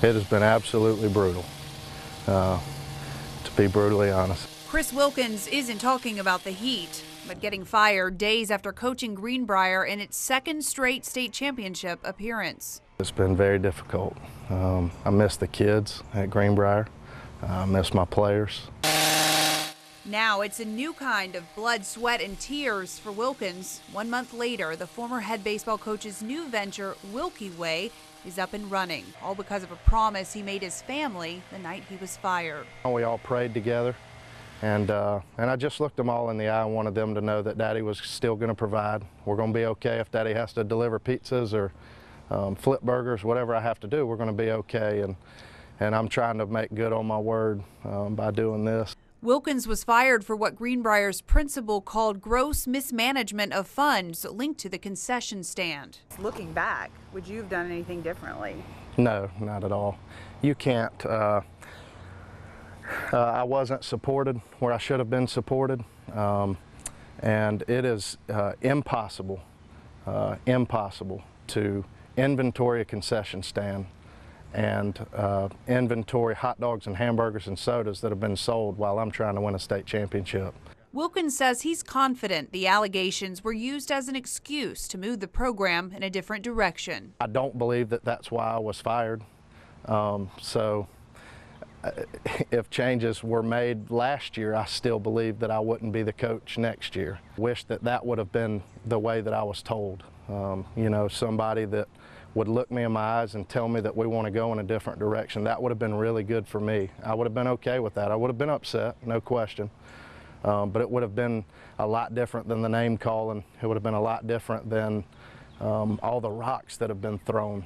It has been absolutely brutal, to be brutally honest. Chris Wilkins isn't talking about the heat, but getting fired days after coaching Greenbrier in its second straight state championship appearance. It's been very difficult. I miss the kids at Greenbrier. I miss my players. Now it's a new kind of blood, sweat, and tears for Wilkins. 1 month later, the former head baseball coach's new venture, Wilkie Way, is up and running, all because of a promise he made his family the night he was fired. We all prayed together, and I just looked them all in the eye and wanted them to know that Daddy was still going to provide. We're going to be okay if Daddy has to deliver pizzas or flip burgers, whatever I have to do, we're going to be okay. And I'm trying to make good on my word by doing this. Wilkins was fired for what Greenbrier's principal called gross mismanagement of funds linked to the concession stand. Looking back, would you have done anything differently? No, not at all. You can't. I wasn't supported where I should have been supported, and it is impossible to inventory a concession stand and inventory hot dogs and hamburgers and sodas that have been sold while I'm trying to win a state championship. Wilkins says he's confident the allegations were used as an excuse to move the program in a different direction. I don't believe that that's why I was fired. So if changes were made last year, I still believe that I wouldn't be the coach next year. Wish that that would have been the way that I was told. You know, somebody that would look me in my eyes and tell me that we want to go in a different direction. That would have been really good for me. I would have been okay with that. I would have been upset, no question. But it would have been a lot different than the name calling. It would have been a lot different than all the rocks that have been thrown.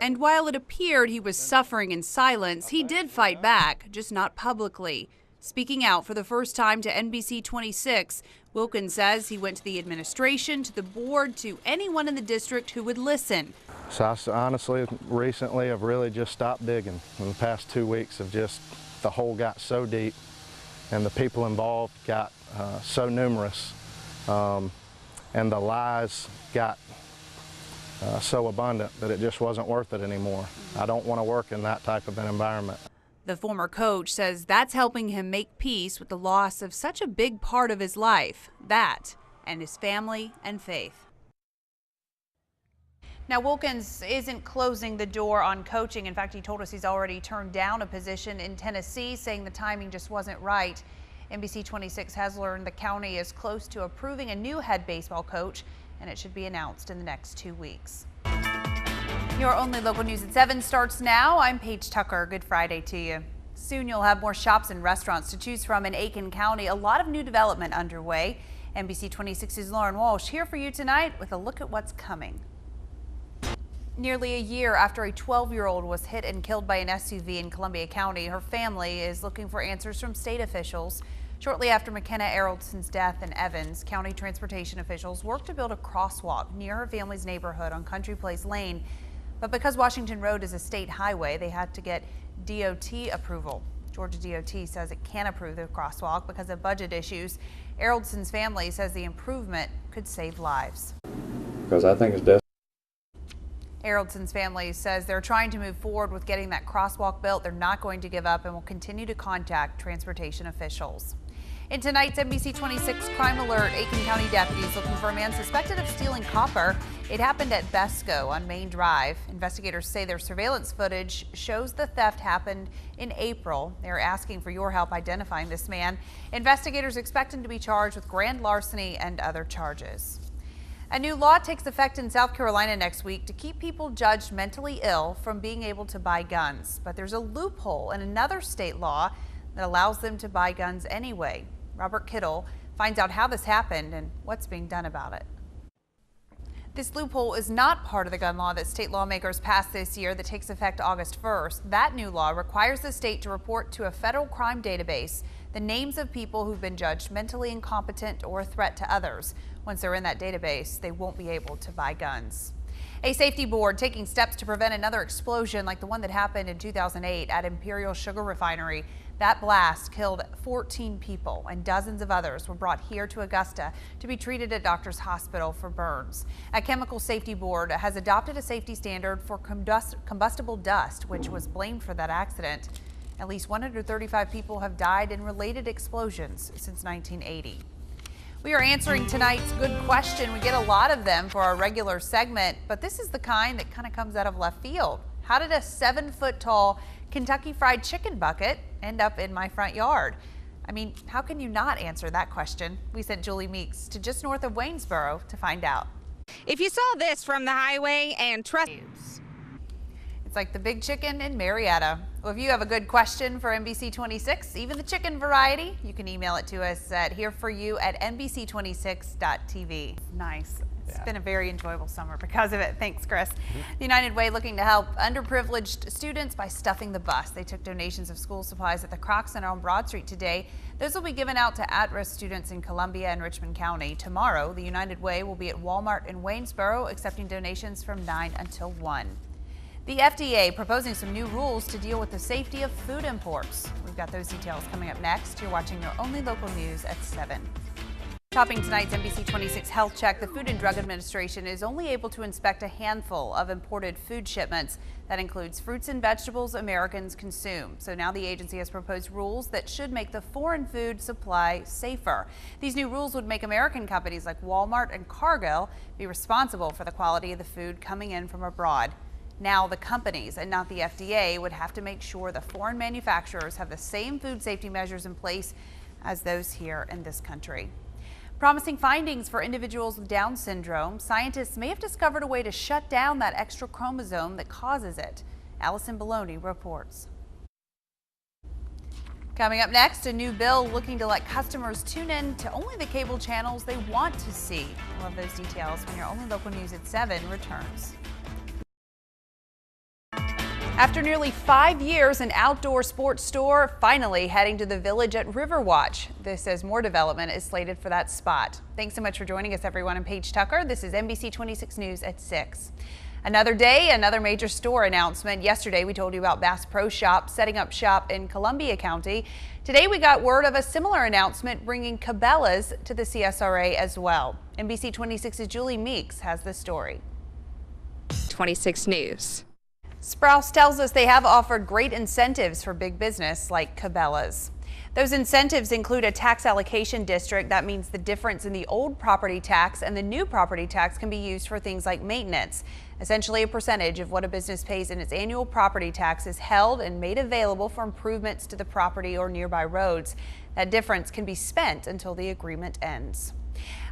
And while it appeared he was suffering in silence, he did fight back, just not publicly. Speaking out for the first time to NBC 26, Wilkins says he went to the administration, to the board, to anyone in the district who would listen. So I honestly, recently, I've really just stopped digging. In the past 2 weeks, the hole got so deep and the people involved got so numerous, and the lies got so abundant that it just wasn't worth it anymore. I don't want to work in that type of an environment. The former coach says that's helping him make peace with the loss of such a big part of his life, that and his family and faith. Now, Wilkins isn't closing the door on coaching. In fact, he told us he's already turned down a position in Tennessee, saying the timing just wasn't right. NBC 26 has learned the county is close to approving a new head baseball coach, and it should be announced in the next 2 weeks. Your only local news at 7 starts now. I'm Paige Tucker. Good Friday to you. Soon you'll have more shops and restaurants to choose from in Aiken County. A lot of new development underway. NBC 26's Lauren Walsh here for you tonight with a look at what's coming. Nearly a year after a 12-year-old was hit and killed by an SUV in Columbia County, her family is looking for answers from state officials. Shortly after McKenna Eroldson's death in Evans, county transportation officials worked to build a crosswalk near her family's neighborhood on Country Place Lane. But because Washington Road is a state highway, they had to get DOT approval. Georgia DOT says it can't approve the crosswalk because of budget issues. Eroldson's family says the improvement could save lives. Because I think it's desperate. Eroldson's family says they're trying to move forward with getting that crosswalk built. They're not going to give up and will continue to contact transportation officials. In tonight's NBC 26 Crime Alert, Aiken County deputies looking for a man suspected of stealing copper. It happened at Besco on Main Drive. Investigators say their surveillance footage shows the theft happened in April. They're asking for your help identifying this man. Investigators expect him to be charged with grand larceny and other charges. A new law takes effect in South Carolina next week to keep people judged mentally ill from being able to buy guns. But there's a loophole in another state law that allows them to buy guns anyway. Robert Kittle finds out how this happened and what's being done about it. This loophole is not part of the gun law that state lawmakers passed this year that takes effect August 1st. That new law requires the state to report to a federal crime database the names of people who've been judged mentally incompetent or a threat to others. Once they're in that database, they won't be able to buy guns. A safety board taking steps to prevent another explosion like the one that happened in 2008 at Imperial Sugar Refinery. That blast killed 14 people and dozens of others were brought here to Augusta to be treated at Doctors Hospital for burns. A chemical safety board has adopted a safety standard for combustible dust, which was blamed for that accident. At least 135 people have died in related explosions since 1980. We are answering tonight's good question. We get a lot of them for our regular segment, but this is the kind that kind of comes out of left field. How did a 7-foot-tall Kentucky Fried Chicken bucket end up in my front yard? I mean, how can you not answer that question? We sent Julie Meeks to just north of Waynesboro to find out. If you saw this from the highway and trust. It's like the big chicken in Marietta. Well, if you have a good question for NBC 26, even the chicken variety, you can email it to us at hereforyou@nbc26.tv. Nice. It's been a very enjoyable summer because of it. Thanks, Chris. The United Way looking to help underprivileged students by stuffing the bus. They took donations of school supplies at the Croc Center on Broad Street today. Those will be given out to at-risk students in Columbia and Richmond County. Tomorrow, the United Way will be at Walmart in Waynesboro accepting donations from 9 until 1. The FDA proposing some new rules to deal with the safety of food imports. We've got those details coming up next. You're watching your only local news at 7. Topping tonight's NBC 26 Health Check, the Food and Drug Administration is only able to inspect a handful of imported food shipments. That includes fruits and vegetables Americans consume. So now the agency has proposed rules that should make the foreign food supply safer. These new rules would make American companies like Walmart and Cargill be responsible for the quality of the food coming in from abroad. Now the companies and not the FDA would have to make sure the foreign manufacturers have the same food safety measures in place as those here in this country. Promising findings for individuals with Down syndrome. Scientists may have discovered a way to shut down that extra chromosome that causes it. Allison Baloney reports. Coming up next, a new bill looking to let customers tune in to only the cable channels they want to see. We'll have those details when your only local news at 7 returns. After nearly 5 years, an outdoor sports store finally heading to the Village at Riverwatch. This says more development is slated for that spot. Thanks so much for joining us, everyone. I'm Paige Tucker. This is NBC 26 News at 6. Another day, another major store announcement. Yesterday, we told you about Bass Pro Shop setting up shop in Columbia County. Today, we got word of a similar announcement bringing Cabela's to the CSRA as well. NBC 26's Julie Meeks has the story. 26 News. Sprouse tells us they have offered great incentives for big business like Cabela's. Those incentives include a tax allocation district. That means the difference in the old property tax and the new property tax can be used for things like maintenance. Essentially, a percentage of what a business pays in its annual property tax is held and made available for improvements to the property or nearby roads. That difference can be spent until the agreement ends.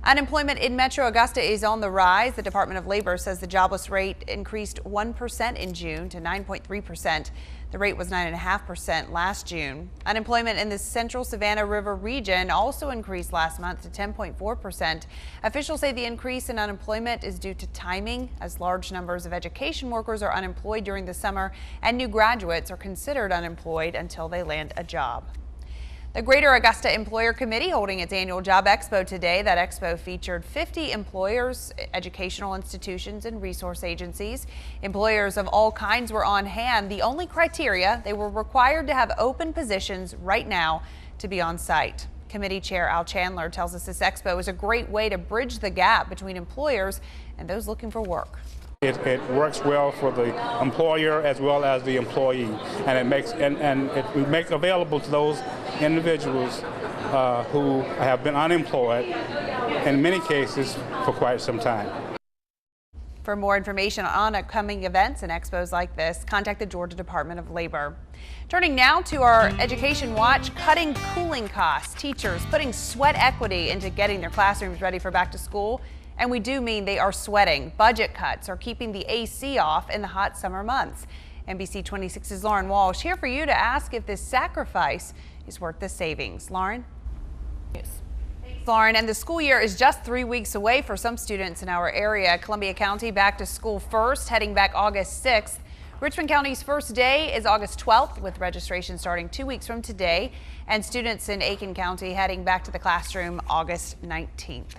Unemployment in Metro Augusta is on the rise. The Department of Labor says the jobless rate increased 1% in June to 9.3%. The rate was 9.5% last June. Unemployment in the central Savannah River region also increased last month to 10.4%. Officials say the increase in unemployment is due to timing, as large numbers of education workers are unemployed during the summer and new graduates are considered unemployed until they land a job. The Greater Augusta Employer Committee holding its annual Job Expo today. That expo featured 50 employers, educational institutions, and resource agencies. Employers of all kinds were on hand. The only criteria, they were required to have open positions right now to be on site. Committee Chair Al Chandler tells us this expo is a great way to bridge the gap between employers and those looking for work. It works well for the employer as well as the employee, and it makes available to those individuals who have been unemployed in many cases for quite some time. For more information on upcoming events and expos like this, contact the Georgia Department of Labor. Turning now to our Education Watch, cutting cooling costs. Teachers putting sweat equity into getting their classrooms ready for back to school. And we do mean they are sweating. Budget cuts are keeping the AC off in the hot summer months. NBC 26's Lauren Walsh here for you to ask if this sacrifice is worth the savings. Lauren? Yes. Thanks, Lauren. And the school year is just 3 weeks away for some students in our area. Columbia County back to school first, heading back August 6th. Richmond County's first day is August 12th, with registration starting 2 weeks from today. And students in Aiken County heading back to the classroom August 19th.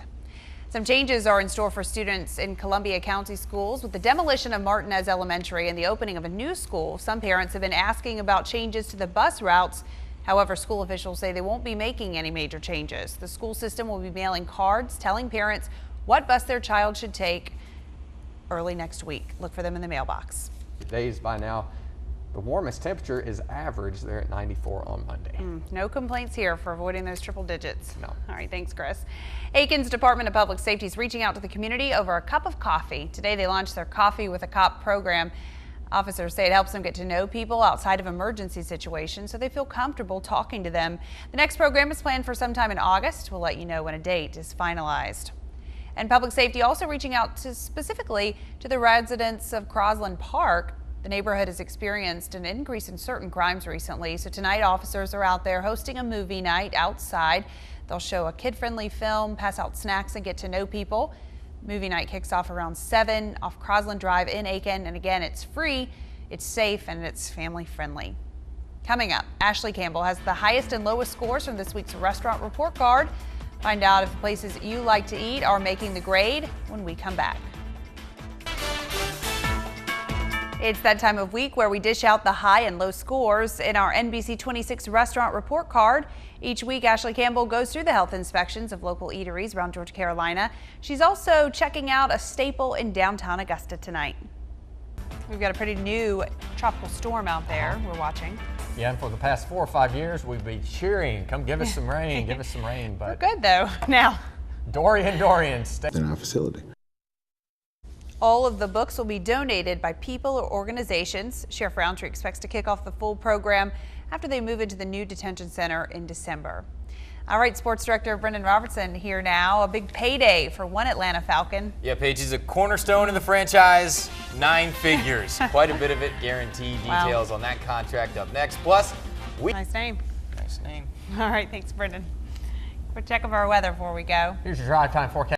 Some changes are in store for students in Columbia County schools. With the demolition of Martinez Elementary and the opening of a new school, some parents have been asking about changes to the bus routes. However, school officials say they won't be making any major changes. The school system will be mailing cards telling parents what bus their child should take early next week. Look for them in the mailbox. Days by now. The warmest temperature is average there at 94 on Monday. No complaints here for avoiding those triple digits. No. All right, thanks, Chris. Aiken's Department of Public Safety is reaching out to the community over a cup of coffee. Today they launched their Coffee with a Cop program. Officers say it helps them get to know people outside of emergency situations so they feel comfortable talking to them. The next program is planned for sometime in August. We'll let you know when a date is finalized. And Public Safety also reaching out specifically to the residents of Crosland Park. The neighborhood has experienced an increase in certain crimes recently, so tonight officers are out there hosting a movie night outside. They'll show a kid-friendly film, pass out snacks, and get to know people. Movie night kicks off around 7 off Crosland Drive in Aiken, and again, it's free, it's safe, and it's family-friendly. Coming up, Ashley Campbell has the highest and lowest scores from this week's restaurant report card. Find out if the places you like to eat are making the grade when we come back. It's that time of week where we dish out the high and low scores in our NBC 26 restaurant report card. Each week, Ashley Campbell goes through the health inspections of local eateries around Georgia, Carolina. She's also checking out a staple in downtown Augusta tonight. We've got a pretty new tropical storm out there we're watching. Yeah, and for the past 4 or 5 years, we've been cheering, come give us some rain, give us some rain. But we're good though now. Dorian, stay in our facility. All of the books will be donated by people or organizations. Sheriff Roundtree expects to kick off the full program after they move into the new detention center in December. All right, Sports Director Brendan Robertson here now. A big payday for one Atlanta Falcon. Yeah, Paige is a cornerstone in the franchise. 9 figures. Quite a bit of it guaranteed. Details on that contract up next. Plus, Nice name. Nice name. All right, thanks, Brendan. Quick check of our weather before we go. Here's your drive time forecast.